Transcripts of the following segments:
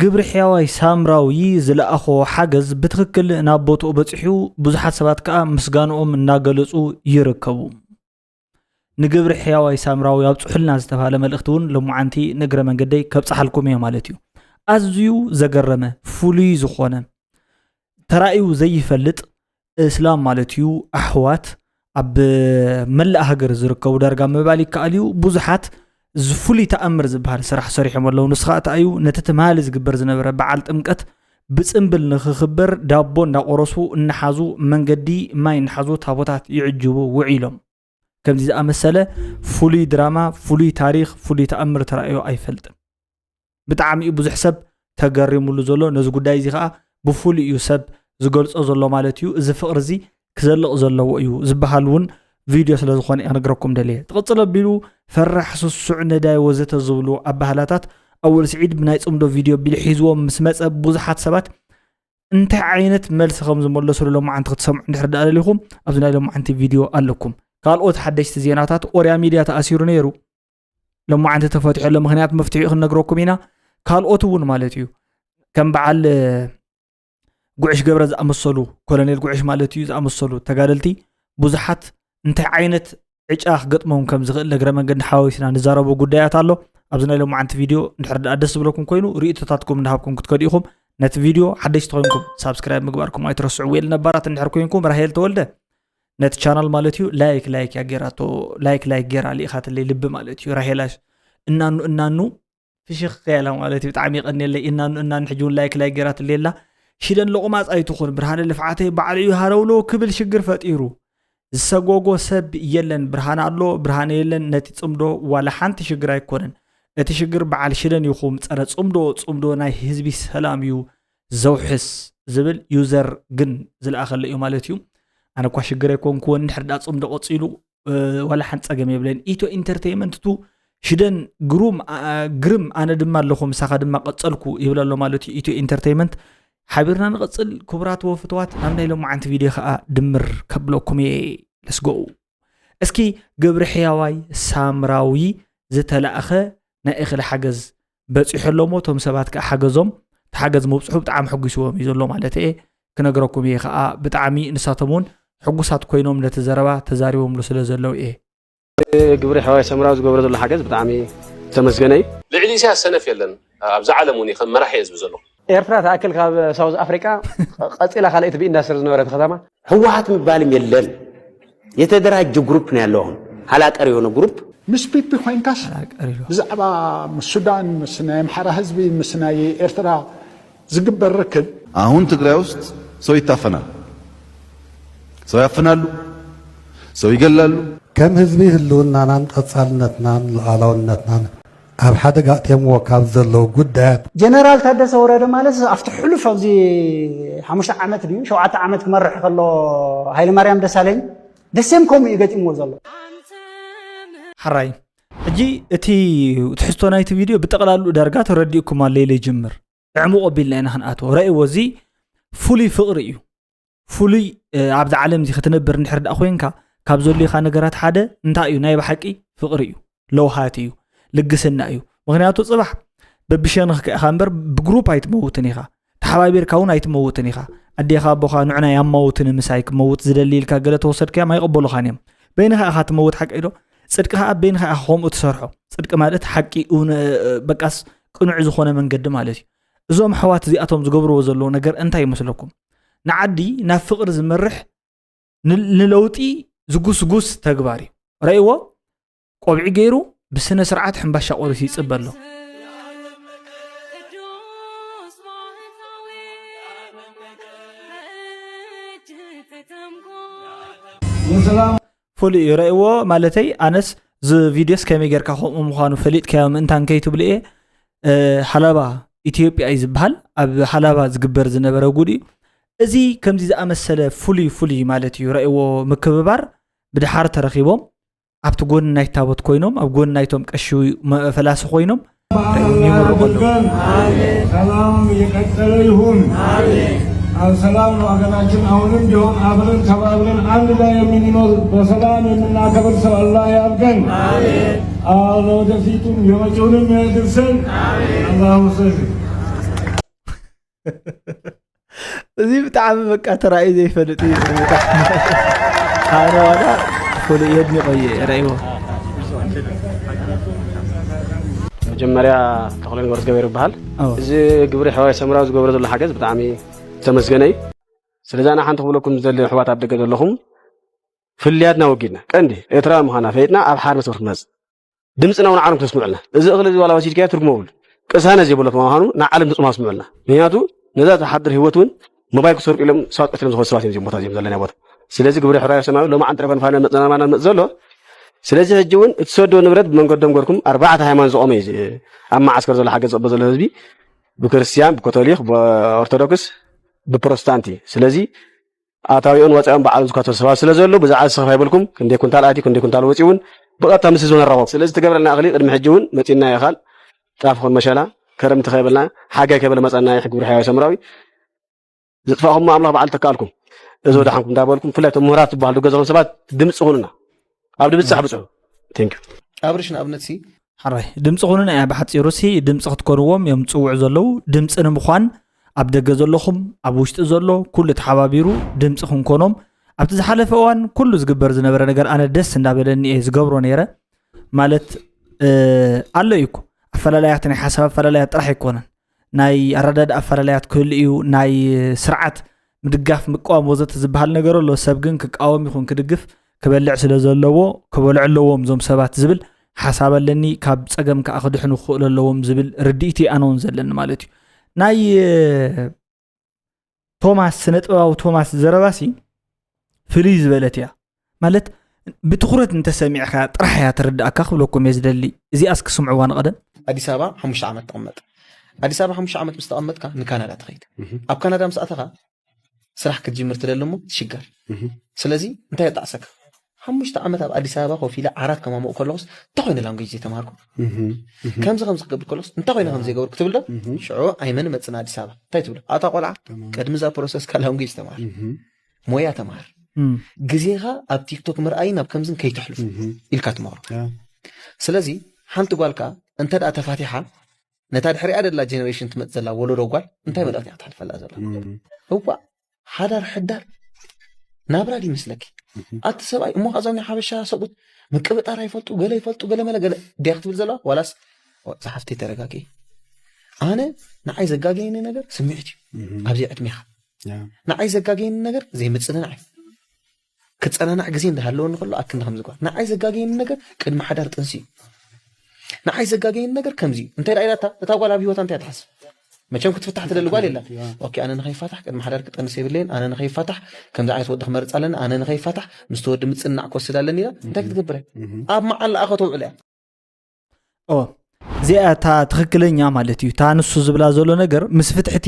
ግብሪ ሕያዋይ ሳምራዊ ዝለኣኾ ሓገዝ ብትክክል ናብ ቦትኡ በፂሑ ብዙሓት ሰባት ከዓ ምስጋንኦም እናገለጹ ይርከቡ ንግብሪ ሕያዋይ ሳምራዊ ኣብጽሑልና ዝተባሃለ መልእኽቲ እውን ለሙዓንቲ ንግረ መንገደይ ከብጽሓልኩም እየ ማለት እዩ ኣዝዩ ዘገረመ ፍሉይ ዝኾነ ተራእዩ ዘይፈልጥ እስላም ማለት እዩ ኣሕዋት ኣብ መላእ ሃገር ዝርከቡ ዳርጋ ምባል ይከኣል እዩ ብዙሓት ዝፍሉይ ተኣምር ዝበሃል ስራሕ ሰሪሖም ኣለዉ ንስኻእታ እዩ ነቲ ትማሊ ዝግበር ዝነበረ በዓል ጥምቀት ብጽምብል ንኽኽበር ዳቦ እንዳቆረሱ እናሓዙ መንገዲ ማይ እናሓዙ ታቦታት ይዕጅቡ ውዒሎም ከምዚ ዝኣመሰለ ፍሉይ ድራማ ፍሉይ ታሪኽ ፍሉይ ተኣምር ተራእዩ ኣይፈልጥን ብጣዕሚ ብዙሕ ሰብ ተገሪሙሉ ዘሎ ነዚ ጉዳይ እዚ ከዓ ብፍሉይ እዩ ሰብ ዝገልጾ ዘሎ ማለት እዩ እዚ ፍቕሪ እዚ ክዘልቕ ዘለዎ እዩ ዝበሃል እውን ቪድዮ ስለ ዝኾነ እነግረኩም ደልየ ተቐጽለ ቢሉ ፈራሕ ስሱዕ ነዳይ ወዘተ ዝብሉ ኣባህላታት ኣወል ስዒድ ብናይ ጽምዶ ቪድዮ ቢል ሒዝዎም ምስ መጸ ብዙሓት ሰባት እንታይ ዓይነት መልሲ ከም ዝመለሱሉ ሎማዓንቲ ክትሰምዑ እንድሕር ደኣለሊኹም ኣብዚ ናይ ሎማዓንቲ ቪድዮ ኣለኩም ካልኦት ሓደሽቲ ዜናታት ኦርያ ሚድያ ተኣሲሩ ነይሩ ሎማዓንቲ ተፈቲሑ ምክንያት መፍትሒኡ ክነግረኩም ኢና ካልኦት እውን ማለት እዩ ከም በዓል ጉዕሽ ገብረ ዝኣመሰሉ ኮሎኔል ጉዕሽ ማለት እዩ ዝኣመሰሉ ተጋደልቲ ብዙሓት እንታይ ዓይነት ዕጫ ክገጥሞም ከም ዝኽእል ነግረ መንገዲ ሓዋዊስና ንዛረቡ ጉዳያት ኣሎ ኣብዚ ናይ ሎማዓንቲ ቪድዮ እንድሕር ደስ ዝብለኩም ኮይኑ ርእይቶታትኩም እንዳሃብኩም ክትከዲኹም ነቲ ቪድዮ ሓደሽቲ ኮይንኩም ሳብስክራይብ ምግባርኩም ኣይትረስዑ ወይ ነባራት እንድሕር ኮይንኩም ራሄል ተወልደ ነቲ ቻናል ማለት እዩ ላይክ ያገራቶ ላይክ ጌራ ሊኢኻትለይ ልቢ ማለት እዩ ራሄላሽ እናኑ ፍሽኽ ያላ ማለት እዩ ብጣዕሚ ይቀኒለይ እናኑ ሕጂውን ላይክ ጌራትለይላ ሽደን ለቁማፅ ኣይትኹን ብርሃነ ልፍዓተይ ባዕልዩ ሃረውሎ ክብል ሽግር ፈጢሩ ዝሰጎጎ ሰብ የለን ብርሃነ ኣሎ ብርሃነ የለን ነቲ ጽምዶ ዋላ ሓንቲ ሽግር ኣይኮነን እቲ ሽግር በዓል ሽደን ይኹም ጸረ ጽምዶ ናይ ህዝቢ ሰላም እዩ ዘውሕስ ዝብል ዩዘር ግን ዝለኣኸለ እዩ ማለት እዩ ኣነ ኳ ሽግር ኣይኮንኩ እንድሕር ዳ ጽምዶ ቆፂሉ ዋላ ሓንቲ ጸገም የብለን ኢትዮ ኢንተርቴይንመንት ቱ ሽደን ግርም ኣነ ድማ ኣለኹም ሳኻ ድማ ቀጸልኩ ይብለሎ ማለት እዩ ኢትዮ ኢንተርቴይንመንት حبرنا نقصل كبرات وفتوات أنا لهم عند فيديو خاء دمر كبلوكم let's go اسكي قبر حياوي سامراوي زتلا أخا نأخ الحجز بس يحلو موتهم سبات كحجزهم تحجز مبصحو بتعم حجسوهم يزولهم على تيه كنا قراكم خاء بتعمي نساتمون حجسات كوينهم لتزربا تزاريهم لسلا زلوا قبر حياوي سامراوي قبر ذو الحجز بتعمي تمسجني لعلي سها السنة فيلن أبزع علموني خم راح يزبز له ኤርትራ ተኣክል ካብ ሳውዝ ኣፍሪካ ቀጽላ ካልአት ቢኢንዳስትሪ ዝነበረት ከተማ ህወሓት ምባልም የለን የተደራጀ ግሩፕ ነው ያለው ሃላቀር የሆነ ግሩፕ مش بيبي خوينكاس بزعبا السودان مسنا محራ ህዝቢ مسنا ኤርትራ ዝግበር ርክብ አሁን ትግራይ ውስጥ ሰው ይታፈናል ሰው ያፈናሉ ሰው ይገላሉ ከም ህዝቢ ህልውናናን ቀጻልነትናን ሉዓላውነትናን ኣብ ሓደ ጋእቴም ወካብ ዘለው ጉዳያት ጀነራል ታደሰ ወረደ ማለት ኣፍቲ ሕሉፍ ኣብዚ 5 ዓመት ድዩ 7 ዓመት ክመርሕ ከሎ ሃይለ ማርያም ደሳለኝ ደሰም ኮም ይገጥምዎ ዘሎ حراي እጂ እቲ ትሕዝቶ ናይቲ ቪድዮ ብጠቕላሉ ዳርጋ ተረዲእኩም ኣለይ ለጅምር ዕሙቕ ቢልና ኢና ክንኣቶ ረእይዎ እዚ ፍሉይ ፍቕሪ እዩ ፍሉይ ኣብዛ ዓለም እዚ ክትነብር እንድሕር ዳ ኮይንካ ካብ ዘልዩኻ ነገራት ሓደ እንታይ እዩ ናይ ብሓቂ ፍቕሪ እዩ ለውሃት እዩ ልግስና እዩ ምክንያቱ ጽባሕ በብሸንኽ ከእኻ እምበር ብግሩፕ ኣይትመውትን ኢኻ ተሓባቢርካ እውን ኣይትመውትን ኢኻ ኣዴኻ ኣቦኻ ንዕና ያማውትን ምሳይ ክመውት ዝደሊልካ ገለ ተወሰድካ ማይቕበሉኻን እዮም በይንኻ ኢኻ ትመውት ሓቂ ዶ ጽድቅኻ ኣብ በይንኻ ኢኻ ከምኡ ትሰርሖ ጽድቂ ማለት ሓቂ በቃስ ቅኑዕ ዝኾነ መንገዲ ማለት እዩ እዞም ኣሕዋት እዚኣቶም ዝገብርዎ ዘለዉ ነገር እንታይ ይመስለኩም ንዓዲ ናብ ፍቕሪ ዝመርሕ ንለውጢ ዝጉስጉስ ተግባር እዩ ረእይዎ ቆብዒ ገይሩ بسنة سرعات حنباشا قولسي يصبر له فولي رأيوه مالتي أنس زي فيديوس كامي جركا خو مخانو فليت كام انتان كيتو بليه حلبا إثيوبيا أي زبهال أب حلبا زقبر زنبرا قولي ازي كم زي أمسالة فولي مالتي رأيوه مكببار بدحار ترخيبهم ኣብቲ ጎን ናይ ታቦት ኮይኖም ኣብ ጎን ናይቶም ቀሺ ፈላስ ኮይኖም ሰላም የቀጠለ ይሁን ሰላም ነው አገራችን አሁንም ቢሆን አብረን ተባብረን አንድ ላይ የምንኖር በሰላም የምናከብር ሰው አላህ ያድርገን አሜን ወደፊቱም የመጪውንም ያድርሰን አላሁ ሰላም زي بتاع بقى ترى زي فلتي أنا ولا فل يدني قوي رأيه መጀመሪያ ተኽለን ወርስ ገበረ በሃል እዚ ግብሪ ሕዋይ ሰምራው ዝገበረ ዘሎ ሓገዝ ብጣዕሚ ተመስገነይ ስለዚ ኣነ ሓንቲ ክብለኩም ዘለ ሕዋት ኣብ ደገ ዘለኹም ፍልያትና ወጊድና ቀንዲ ኤርትራ ምዃና ፈይጥና ኣብ ሓር መስመር ክትመጽእ ድምፅና እውን ዓለም ተስምዑልና እዚ እኽሊ እዚ ዋላ ወሲድካ ትርጉም ውል ቅሳነ ዘይብሎት ምዃኑ ንዓለም ድምፅ ማስምዑልና ምክንያቱ ነዛ ተሓድር ህይወት እውን ሞባይል ክሰርቁ ኢሎም ሰባት ቀትሎም ዝኸዱ ሰባት እዮም ቦታ እዮም ዘለና ቦታ ስለዚ ግብሪ ሕዋይ ሰማያዊ ሎማ ዓንጥረፈን ፋና መፅናማና መፅ ዘሎ ስለዚ ሕጂ እውን እትሰዶ ንብረት ብመንገዶም ገርኩም ኣርባዕተ ሃይማኖት ዝቆመ እዩ ኣብ ማዓስከር ዘሎ ሓገዝ ዝቕበል ዘሎ ህዝቢ ብክርስቲያን ብካቶሊክ ብኦርቶዶክስ ብፕሮቴስታንት ስለዚ ኣታዊኦን ወፃኢኦን በዓል ዝካተሉ ሰባት ስለ ዘሎ ብዛዕባ ዝስኽፋ ይብልኩም ክንደይ ኩንታል ኣቲ ክንደይ ኩንታል ወፂ እውን ብቐጥታ ምስ ህዝቢ ነራኸብ ስለዚ ትገብረልና እኽሊ ቅድሚ ሕጂ እውን መፂና ይኻል ጣፍ ኹን መሸላ ከረምቲ ከይበልና ሓጋይ ከይበለ መፀና ግብሪ ሕያዊ ሰምራዊ ዝጥፋእኹም ኣምላኽ በዓል ተካልኩም እዚ ወዳሓንኩም እንዳበልኩም ብፍላይ ምሁራት ዝበሃሉ ገዛኹም ሰባት ድምፂ ሁኑና ኣብ ድምፂ ሓብፁ ቴንክ ኣብርሽን ኣብነትሲ ሓራይ ድምፂ ሁኑና እያ ብሓፂሩሲ ድምፂ ክትኮንዎም እዮም ፅውዕ ዘለው ድምፂ ንምዃን ኣብ ደገ ዘለኹም ኣብ ውሽጢ ዘሎ ኩሉ ተሓባቢሩ ድምፂ ክንኮኖም ኣብቲ ዝሓለፈ እዋን ኩሉ ዝግበር ዝነበረ ነገር ኣነ ደስ እንዳበለኒ እየ ዝገብሮ ነይረ ማለት ኣሎ እኮ ኣፈላላያት ናይ ሓሳብ ኣፈላላያት ጥራሕ ኣይኮነን ናይ ኣረዳድ ኣፈላላያት ክህሉ እዩ ናይ ስርዓት ምድጋፍ ምቃወም ወዘተ ዝበሃል ነገር ኣሎ ሰብ ግን ክቃወም ይኹን ክድግፍ كبلع سلازلوا كبلع اللوم زم سبات زبل حساب لني كاب صقم كأخدحنو خول اللوم زبل رديتي أنون زلن مالتي ناي توماس سنت أو توماس زرباسي فليز بلتيا مالت بتخرج انت سامع خا راح يترد اكخلكم يزدلي زي اسك سمعوان غدا اديس ابا 5 عام تقمط اديس ابا 5 عام مستقمط كندا تخيد اب كندا مساتها سراح كتجمر تدلمو تشغر سلازي انت يطعسك 5 عامات اب اديس ابا خوفيلا 4 كما مو كلوس تخوين لانجويج تماركو كم زغم قبل كلوس انت خوين خم زي غور كتبل شعو ايمن مصنا اديس ابا تايتبل اتا قلع قدم ذا بروسس كلانجويج تمار مويا تمار غزيها اب تيك توك مرأينا بكمزن كيتحلف إلكا تمارو سلازي حانت قالكا انت دا تفاتيحة نتا دحري عدد لا جينيريشن تمتزلا ولو روغال انت بدات يعطحل فلا زلا هو حدار حدار نابرا دي مسلك اتسباي مو ازوني حبشا سقط مقبط ارا يفلطو غلا يفلطو غلا ملا غلا ديخت بالزلا ولاس صحفتي ترغاكي انا نعاي زغاغين ነገር سمعتي ابزي ادميخ نعاي زغاغين ነገር زي مصننع كتصننع غزي اندهالو نخلو اكن خمز قال نعاي زغاغين ነገር قدم حدار طنسي نعاي زغاغين ነገር كمزي انت رايلاتا تتاقال ابيوت انت تحسب ماشي كنت فتحت للقال لا اوكي انا نخي فتح قدم حدار قطنسي بلين انا نخي فتح كم زعيت ودخ مرصالن انا نخي فتح مستود مصنع كوسدالن يلا انت كتغبر اب مع الاخوتو عليا او زياتا تخكلኛ ማለት እዩ ታንሱ ዝብላ ዘሎ ነገር ምስ ፍትሕቲ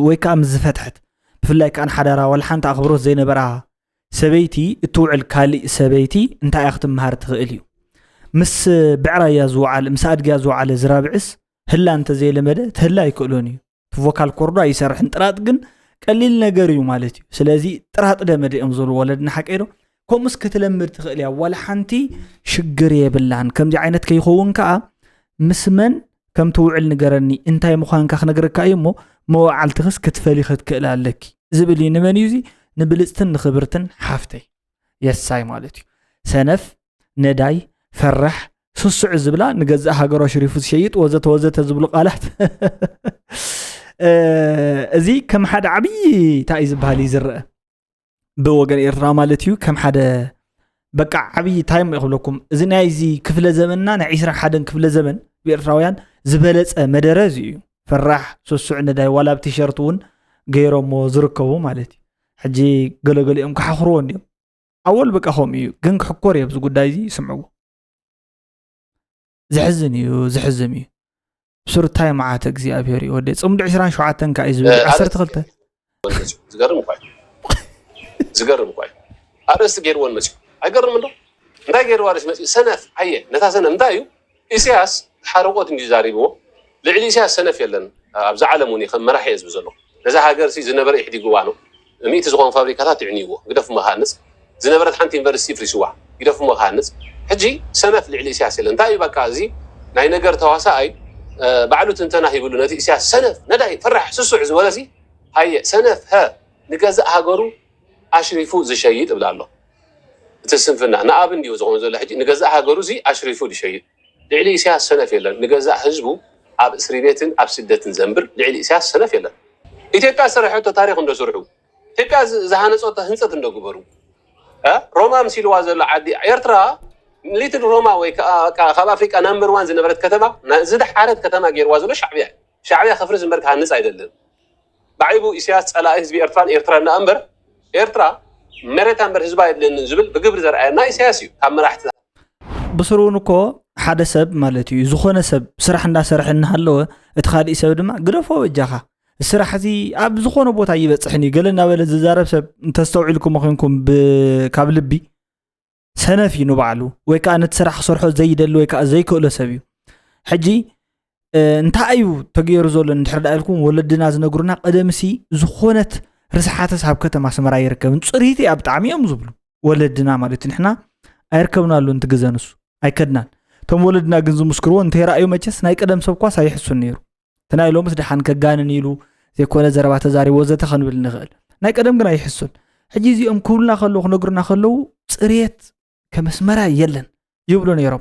ወይ ከዓ ምስ ዝፈትሕት ብፍላይ ካን ሓዳራ ወላ ሓንታ ኣኽብሮት ዘይነበራ سبيتي توعل كالي سبيتي انت اخت مهار تخيليو مس بعرايا زوعل مس ادغا زوعل زرابعس هلا انت زي لمده تهلا يكلوني فوكال كوردا يسرح انطراط جن قليل نغريو مالتي سلازي طراط دمد امزول ولدنا حقيرو كومس كتلمد تخيليا ولا حنتي شجر يبلان كم عينت كيخون كا مسمن كم توعل نغرني انت مخان كخ نغركا يمو موعل تخس كتفليخت كلالك زبلي نمنيزي نبلستن خبرتن حافتي يساي مالتي سنف نداي فرح سسع زبلا نجزا هاجرو شريف شيط وزت زبل قالت ازي كم حدا عبي تايز بهالي زرق بوغن ايرترا مالتيو كم حدا بقى عبي تايم يقولكم اذا نايزي كفله زمننا نعيسر حدن كفله زمن بيرتراويان زبلص مدرزي فرح سسع نداي ولا بتيشرتون غيرو مو زركو مالتي حجي قلقل يوم كحخرون يوم أول بقى هم يو جن كحكور يبزو قدايزي سمعوا زحزني بسور تايم معاتك زي أبيري وديت صمد 20 شعاتن كايز عسر تخلته زقرم قاي أرست غير وان ماشي أقرم منه ندا غير وارس ماشي سنف عيه نتا سنه ندايو إسياس حرقوت انجزاريبو لعلي إسياس سنف يلن أبز عالموني مراح يزب زلو نزا هاجر سي زنبر يحدي قوانو ميت زغون فابريكات يعنيوه قدف مهانس زنبرت حنتي يونيفرسيتي فري سوا قدف مهانس حجي سنف لعلي سياسي لنتاي بكازي ناي نجر تواساي بعلو تنتنا يقولوا نتي إسياس سنف نداي فرح سسوع زولزي هاي سنف ها نجزء هاجرو أشرفو زي شيء تبلا الله تسنفنا أنا أبن ديو زغون زول حجي نجزء هاجرو زي أشرفو دي شيء لعلي إسياس سنف يلا نجزء حزبو أب سريبيتن أب سدة زنبر لعلي إسياس سنف يلا إثيوبيا سرحوا تاريخ عنده سرحوا إثيوبيا زهانة صوت هنسة عنده جبرو روما مسيل وازل عادي إيرترا ليتل روما ويك خاب أفريقيا نمبر 1 زي نبرت كتما زد حارة كتما غير وازل شعبية خفرز مرك هنس عيدلن بعيبو إسياس على حزب إيرترا نمبر إيرترا مرت أمبر حزب عيدلن زبل بقبر زرعنا إسياسي كم راح بصرونكو حدا سب مالتي زخونه سب سرح ندا سرح انهالو اتخادي سب دما غرفو وجاخا السرح زي اب زخونه بوتا يبصحني قالنا بل ززارب سب تستوعلكم مخنكم بكاب لبي سنفي نبعلو وي كانت سرح صرحو زي دلو وي كا زي كله سبيو حجي انت ايو تغير زول نحرد لكم ولدنا زنغرنا قدمسي زخونت رسحات حساب كتما سمرا يركب صريتي اب طعميهم زبلو ولدنا مالتي نحنا ايركبنا له انت غزانسو ايكدنا توم ولدنا غنز مسكرو انت رايو مچس ناي قدم سبكوا سايحسن نيرو تنايلو مسدحان كغانن يلو زي كونه زربات زاري وزته خنبل نخل ناي قدم غنا يحسن حجي زيهم كلنا خلو نغرنا خلو صريت كمسمرا يلن يبلو نيرو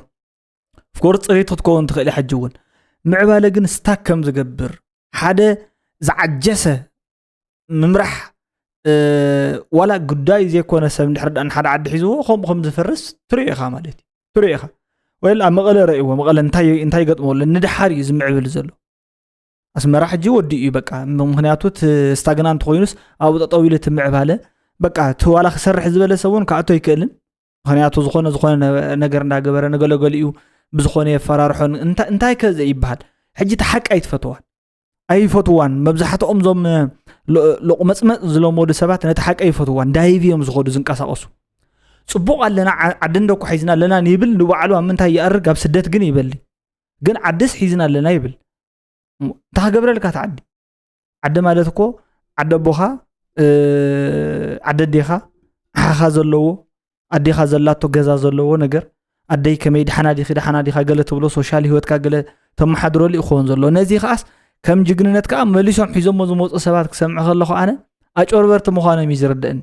فكور صريت تكون تخلي حجون معباله غن ستاك كم زغبر حدا زعجسه ممرح ولا قداي زي كونه سب نحرد ان حدا عد حيزو خم زفرس تريخا مالتي تريخا ولا مقله رأيو مقله انتاي قطمو لندحاري زمعبل زلو اسمرا حجي ودي بقى مخنياتوت استاغنان تخوينس ابو طويله تمعباله بقى توالا خسرح زبله سوون كاتو يكلن مخنياتو زخونه ነገር እንዳገበረ ነገለገልዩ بزخونه يفرارحون انتاي كذا يبحال حجي تحق ايفتوان مبزحتهم زم لقمصمص زلمود سبات نتحق ايفتوان دايفيهم زخود زنقاسقسو صبوق علنا عدن دكو حيزنا لنا نيبل نبعلو امنتا يارغ اب سدت غن يبل غن عدس حيزنا لنا يبل تا غبرلك تعدي عد مالتكو عد بوخا عد ديخا حخا زلو اديخا زلاتو غزا زلو ነገር ادي كميد حنادي خاغله تبلو سوشال هيوت كاغله تمحدرو لي خون زلو نزي خاص كم جغننت كا مليشم حيزم مزموص سبات كسمع خلخو انا اچوربرت مخانه ميزردن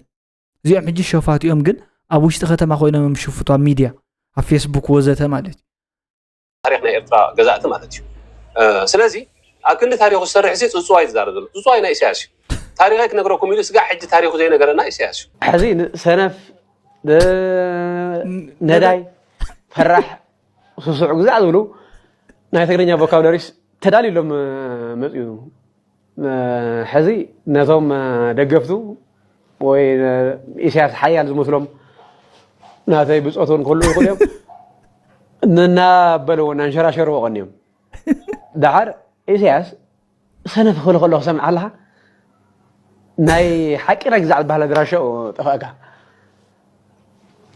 زيم حجي شوفاتيوم غن ابوشت ختما خوينا مشوفتوا ميديا على فيسبوك وزته مالتي تاريخنا إيرترا جزاءت مالتي سلازي أكن تاريخ السرح زي تصوي زاردل تصوي نا إسياسي تاريخك نقرأكم يلس قاعد حج تاريخ زي نقرأنا إسياسي حزين سنف نداي فرح سوسع جزاء ذلو ناي تقرينيا فوكابولاريس تدالي لهم مزيو حزي نظام دقفتو وي إسياس حيال زمثلهم ناتي بصوتون كله يقولهم اننا بلو ننشراشر وغنيهم دحر إسياس سنف خلو سمع لها ناي حقي رجع بهلا دراشو طفاقه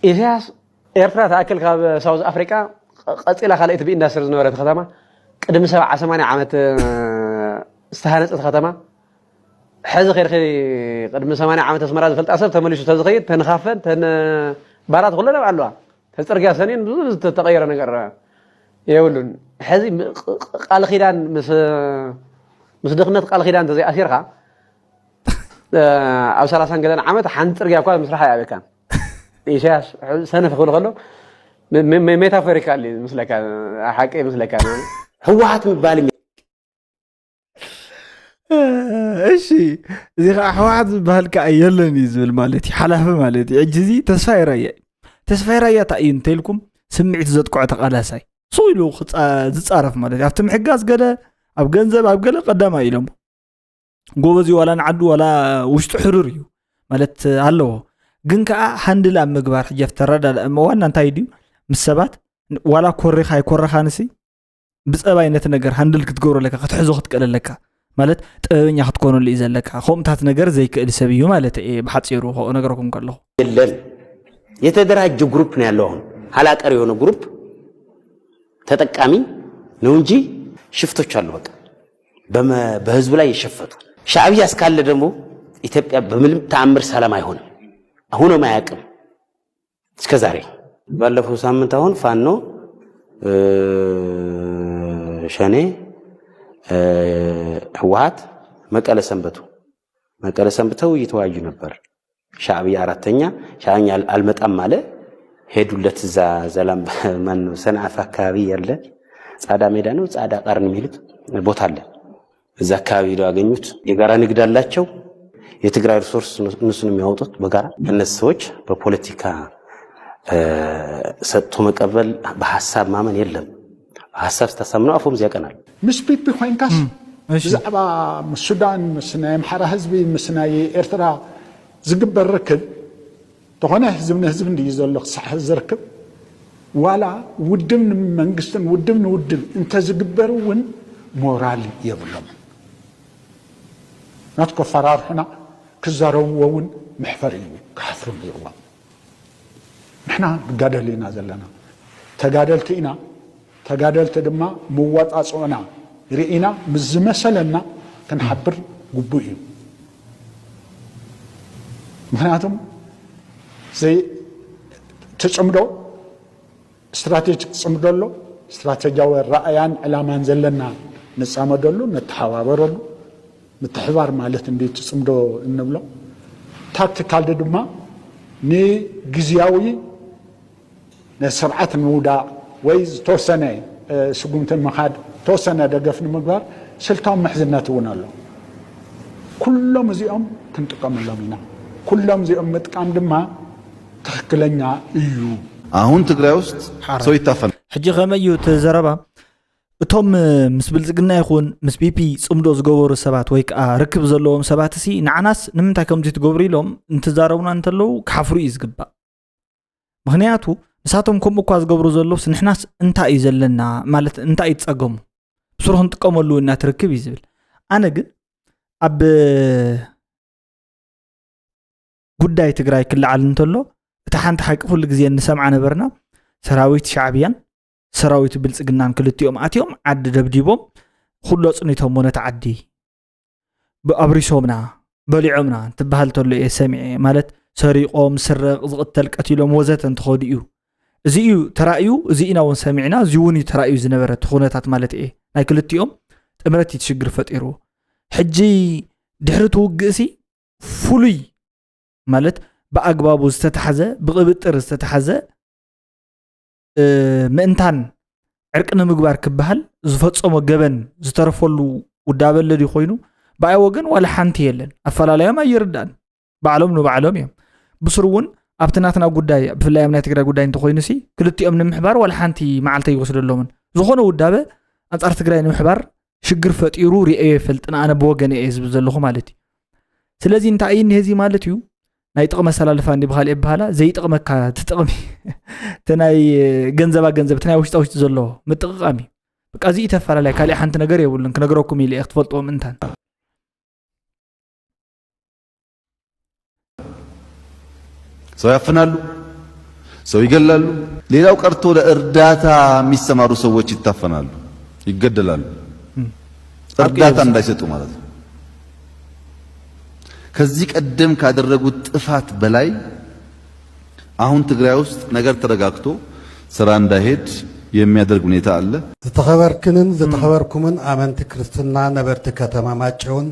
إسياس إيرترا تاكل كاب ساوث افريكا قصيلا خليت بي اندستر زنورت ختمه قدم 7 عامت استهانت ختمه حز خير قدم 8 عامت اسمرا زفلط اسب تمليشو تزخيت تنخافن تن بارات كلنا بعلوا تصرغيا سنين بزز تغير ነገር يقولون حزي قال خيدان مس دخنت قال خيدان تزي اسيرخا او 30 قلنا عامت حنصرغيا كو مسرحه يابكان إيشاش سنه فخلو ميتافوريكالي مثلك حقي مثلك هوات مبالي እሺ እዚጋ ሕዋት ባህልካ አየለን ይዝብል ማለት ሓላፍ ማለት እጅዚ ተስፋይ ራያ ታዩ እንተልኩም ስምዒት ዘጥቆዕ ተቃላሳይ ሶይሉ ዝጻረፍ ማለት ኣብቲ ምሕጋዝ ገለ ኣብ ገንዘብ ኣብ ገለ ቀዳማ ኢሎም ጎበዚ ወላ ንዓዱ ወላ ውሽጡ ሕሩር እዩ ማለት ኣለዎ ግን ከዓ ሃንድል ኣብ ምግባር ሕጀፍ ተረዳ ዋና እንታይ ድዩ ምስ ሰባት ወላ ኮሪኻ ይኮረኻንሲ ብፀባይነት ነገር ሃንድል ክትገብረለካ ክትሕዞ ክትቀለለካ ማለት ጥበበኛ ክትኮነሉ ይዘለካ ኾምታት ነገር ዘይክእል ሰብዩ ማለት በሐጽሩ ነገርኩም ከለሁ የለን የተደራጀ ግሩፕ ነው ያለው ሐላቀር የሆነ ግሩፕ ተጠቃሚ ነው እንጂ ሽፍቶች አሉ በቃ በህዝብ ላይ ይሸፈቱ ሻዕቢያ እስካለ ደግሞ ኢትዮጵያ በምንም ተአምር ሰላም አይሆንም አሁን ማያቅም እስከዛሬ ባለፈው ሳምንት አሁን ፋኖ ሸኔ ህወሓት መቀለ ሰንብተው እየተወያዩ ነበር። ሻዕቢያ አራተኛ ሻዕቢያ አልመጣም አለ። ሄዱለት እዛ ዘላም ማን ሰንዓፍ አካባቢ ያለ ጻዳ ሜዳ ነው ጻዳ ቃርን የሚሉት ቦታ አለ። እዛ አካባቢ ነው ያገኙት። የጋራ ንግድ አላቸው። የትግራይ ሪሶርስ እነሱን የሚያወጡት በጋራ እነሱ ሰዎች በፖለቲካ ሰጥቶ መቀበል በሐሳብ ማመን የለም። በሐሳብ ተሰምነው አፎም ያቀናል። ምስ ቢቢ ኮይንካስ ብዛዕባ ሱዳን ምስና የምሓራ ህዝቢ ምስና የኤርትራ ዝግበር ርክብ ተኾነ ህዝብ እንዲ ዘሎ ክሳሕ ዝርክብ ዋላ ውድብ መንግስትን ውድብ ንውድብ እንተ ዝግበር እውን ሞራል የብሎም ናትኮ ፈራርሑና ክዛረብዎ እውን ምሕፈር እዩ ክሓፍሩ ይርዎም ንሕና ንጋደል ኢና ዘለና ተጋደልቲ ኢና ተጋደልቲ ድማ ምዋጣፅኦና ርኢና ምስ ዝመሰለና ክንሓብር ግቡእ እዩ ምክንያቱም ዘይ ተፅምዶ استراتيجيك صمدلو استراتيجياዊ ራእያን ዕላማን ዘለና ንጻመደሉ ነተሓባበረሉ ምትሕባር ማለት እንዴት ጽምዶ እንብሎ ታክቲካል ድማ ንግዚያዊ ነስርዓት ንውዳ ወይ ተወሰነ ስጉምትን መኻድ ተወሰነ ደገፍ ንምግባር ስልታዊ ምሕዝነት እውን ኣሎ ኩሎም እዚኦም ክንጥቀመሎም ኢና ኩሎም እዚኦም ምጥቃም ድማ ትክክለኛ እዩ አሁን ትግራይ ውስጥ ሰው ይታፈን ሕጂ ከመዩ ተዘረባ እቶም ምስ ብልጽግና ይኹን ምስ ቢፒ ጽምዶ ዝገበሩ ሰባት ወይ ከዓ ርክብ ዘለዎም ሰባት ሲ ንዓናስ ንምንታይ ከምዚ ትገብሩ ኢሎም እንትዛረቡና እንተለው ካፍሩ እዩ ዝግባእ ምክንያቱ ንሳቶም ከምኡ እኳ ዝገብሩ ዘለዉ ንሕናስ እንታይ እዩ ዘለና ማለት እንታይ እዩ ትጸገሙ ብስሩ ክንጥቀመሉ እናትርክብ እዩ ዝብል ኣነ ግን ኣብ ጉዳይ ትግራይ ክልዓል እንተሎ እቲ ሓንቲ ሓቂ ኩሉ ግዜ እንሰምዓ ነበርና ሰራዊት ሻዕቢያን ሰራዊት ብልጽግናን ክልቲኦም ኣትዮም ዓዲ ደብዲቦም ኩሉ ጽኒቶም ነቲ ዓዲ ብኣብሪሶምና በሊዖምና ትበሃል ተሎ እየ ሰሚዐ ማለት ሰሪቆም ስረቕ ዝቕተል ቀቲሎም ወዘተ እንትኸዱ እዩ እዚ እዩ ተራእዩ እዚ ኢና እውን ሰሚዕና እዚ እውን እዩ ተራእዩ ዝነበረ ኩነታት ማለት እየ ናይ ክልቲኦም ጥምረት ይትሽግር ፈጢሩ ሕጂ ድሕሪ ትውግእሲ ፍሉይ ማለት በአግባቡ ዝተተሐዘ ብቅብጥር ዝተተሐዘ ምእንታን ዕርቅነ ምግባር ክበሃል ዝፈጸሞ ገበን ዝተረፈሉ ውዳበለዲ ኮይኑ ባይ ወገን ወላ ሓንቲ የለን አፈላለዮም አይርዳን ባዕሎም ንባዕሎም እዮም ብስሩውን ኣብትናትና ጉዳይ ብፍላይ ናይ ትግራይ ጉዳይ እንተኮይኑሲ ክልቲኦም ንምሕባር ወላ ሓንቲ መዓልተ ይወስደሎምን ዝኾነ ውዳበ አንጻር ትግራይ ንምሕባር ሽግር ፈጢሩ ሪኤ ፈልጥና አነ በወገን እየ ዝብል ዘለኹ ማለት እዩ ስለዚ እንታይ እዩ ነዚ ማለት እዩ ናይ ጥቕመ ሰላልፋ እንዲ በሃል ይበሃላ ዘይጥቕመካ ትጥቕሚ ተናይ ገንዘባ ገንዘብ ተናይ ውሽጣ ዘሎ ምጥቕቃሚ በቃ እዚ ተፈላለይ ካሊ ሓንቲ ነገር የብሉን ክነግረኩም ኢለ እኽትፈልጦም እንታን ሰው ያፈናሉ ሰው ይገላሉ ሌላው ቀርቶ ለእርዳታ የሚሰማሩ ሰዎች ይታፈናሉ ይገደላሉ እርዳታ እንዳይሰጡ ማለት ነው ከዚህ ቀደም ካደረጉት ጥፋት በላይ አሁን ትግራይ ውስጥ ነገር ተረጋግቶ ስራ እንዳይሄድ የሚያደርግ ሁኔታ አለ ዝተኸበርክንን ዝተኸበርኩምን አመንቲ ክርስትና ነበርቲ ከተማ ማጨውን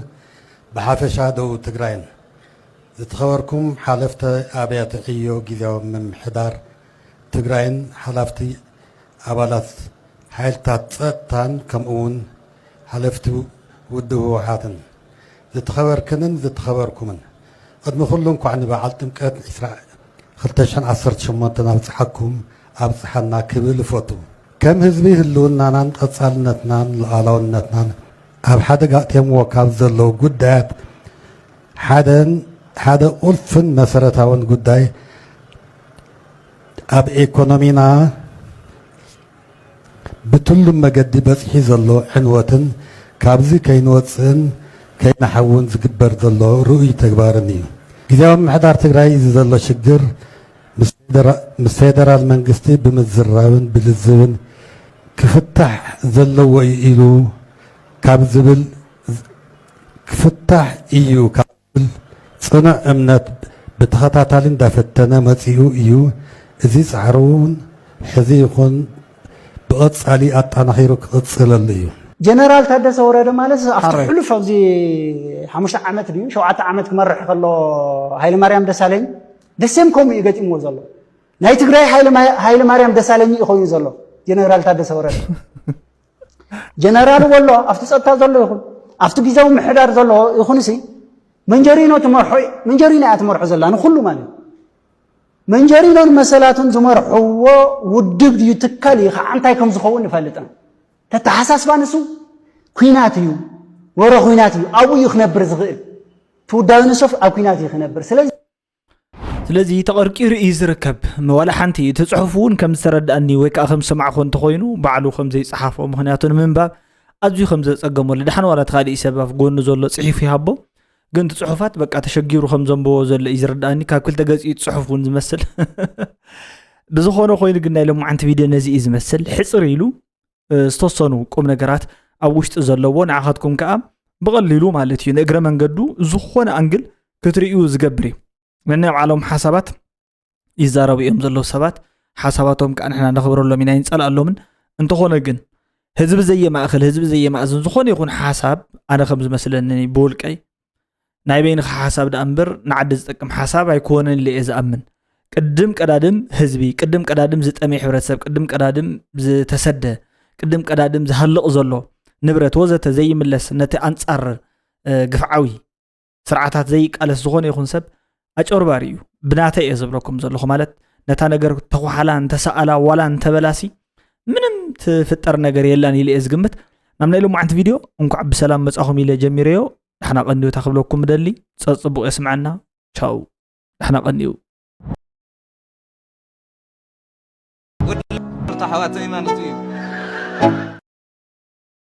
በሐፈሻ ደቡብ ትግራይን ዝተኸበርኩም ሓለፍተ አብያተ ዕዮ ጊዜያዊ ምምሕዳር ትግራይን ሓላፍቲ አባላት ሓይልታት ጸጥታን ከምኡውን ሓለፍቲ ውድብ ህወሓትን ዝተኸበርክንን ዝተኸበርኩምን ቅድሚ ኩሉ እንኳዕ ንበዓል ጥምቀት 2018 ኣብፅሓኩም ኣብፅሓና ክብል ይፈቱ ከም ህዝቢ ህልውናናን ቀጻልነትናን ሉዓላውነትናን ኣብ ሓደጋ ኣትየምዎ ካብ ዘለዉ ጉዳያት ሓደ ቁልፍን መሰረታውን ጉዳይ ኣብ ኢኮኖሚና ብትሉም መገዲ በፅሒ ዘሎ ዕንወትን ካብዚ ከይንወፅእን ከይናሓውን ዝግበር ዘሎ ርኡይ ተግባርን እዩ ጊዜያዊ ምምሕዳር ትግራይ እዚ ዘሎ ሽግር ምስ ፌደራል መንግስቲ ብምዝራብን ብልዝብን ክፍታሕ ዘለዎ ኢሉ ካብ ዝብል ክፍታሕ እዩ ካብ ዝብል ጽኑዕ እምነት ብተኸታታሊ እንዳፈተነ መጺኡ እዩ እዚ ጻዕሩን ሕዚ ይኹን ብቐጻሊ ኣጣናኺሩ ክቕጽለሉ እዩ ጀነራል ታደሰ ወረደ ማለት ኣብቲ ሕሉፍ ኣብዚ 5 ዓመት ድዩ 7 ዓመት ክመርሕ ከሎ ሃይለ ማርያም ደሳለኝ ደሰም ከምኡ ይገጢምዎ ዘሎ ናይ ትግራይ ሃይለ ማርያም ደሳለኝ ይኾን ዘሎ ጀነራል ታደሰ ወረደ ጀነራል ወሎ ኣብቲ ጸጥታ ዘሎ ይኹን ኣብቲ ግዜያዊ ምሕዳር ዘሎ ይኹንሲ መንጀሪኖ ትመርሖ መንጀሪኖ ኣትመርሖ ዘላ ንኹሉ ማለት መንጀሪኖን መሰላቱን ዝመርሕዎ ውድብ ድዩ ትካል ይኸ እንታይ ከም ዝኸውን ንፈልጥና ተተሓሳስባ ንሱ ኩናት እዩ ወረ ኩናት እዩ ኣብኡ ይኽነብር ዝኽእል ትውዳዊ ንሶፍ ኣብ ኩናት ይኽነብር ስለዚ ተቐርቂሩ እዩ ዝርከብ ወላ ሓንቲ ትፅሑፍ እውን ከም ዝተረዳእኒ ወይ ከዓ ከም ሰማዕኹ እንተኮይኑ ባዕሉ ከም ዘይፀሓፎ ምክንያቱ ንምንባብ ኣዝዩ ከም ዘፀገመሉ ድሓን ዋላ ተኻሊእ ሰብ ኣብ ጎኑ ዘሎ ፅሒፍ ይሃቦ ግን ትፅሑፋት በቃ ተሸጊሩ ከም ዘንብቦ ዘሎ እዩ ዝረዳእኒ ካብ ክልተ ገፂኡ ፅሑፍ እውን ዝመስል ብዝኾነ ኮይኑ ግን ናይ ሎማዓንቲ ቪድዮ ነዚ እዩ ዝመስል ሕፅር ኢሉ ዝተወሰኑ ቁም ነገራት ኣብ ውሽጢ ዘለዎ ንዓኻትኩም ከዓ ብቐሊሉ ማለት እዩ ንእግረ መንገዱ ዝኾነ ኣንግል ክትርእዩ ዝገብር እዩ من علىهم حسابات يزاروا يوم زلوا سبات حساباتهم كأن إحنا نخبروا لهم منين سأل الله من أنت خونه جن هذب زي ما أخل هذب زي ما أزن زخون يكون حساب أنا خمس مثلا إني بول كي نايبين حساب الأمبر نعدز كم حساب يكون اللي إذا أمن قدم كدادم هزبي قدم كدادم زت أمي حرسب قدم كدادم تسد قدم كدادم زهلق زلوا نبرة وزت زي ملس نت أنصار قفعوي سرعات زي على الزخون يكون سب أجرباريو بناتي يزبركم زلخو مالت نتا نجر تخوحلا انت سألا ولا انت بلاسي منم تفتر نجر يلان يلي ازقمت نمنا له معند فيديو انكو عب سلام مساهم يلي جميريو احنا قنيو تاخذ لكم مدلي تصبوا اسمعنا تشاو احنا قنيو حواتي ما نطيب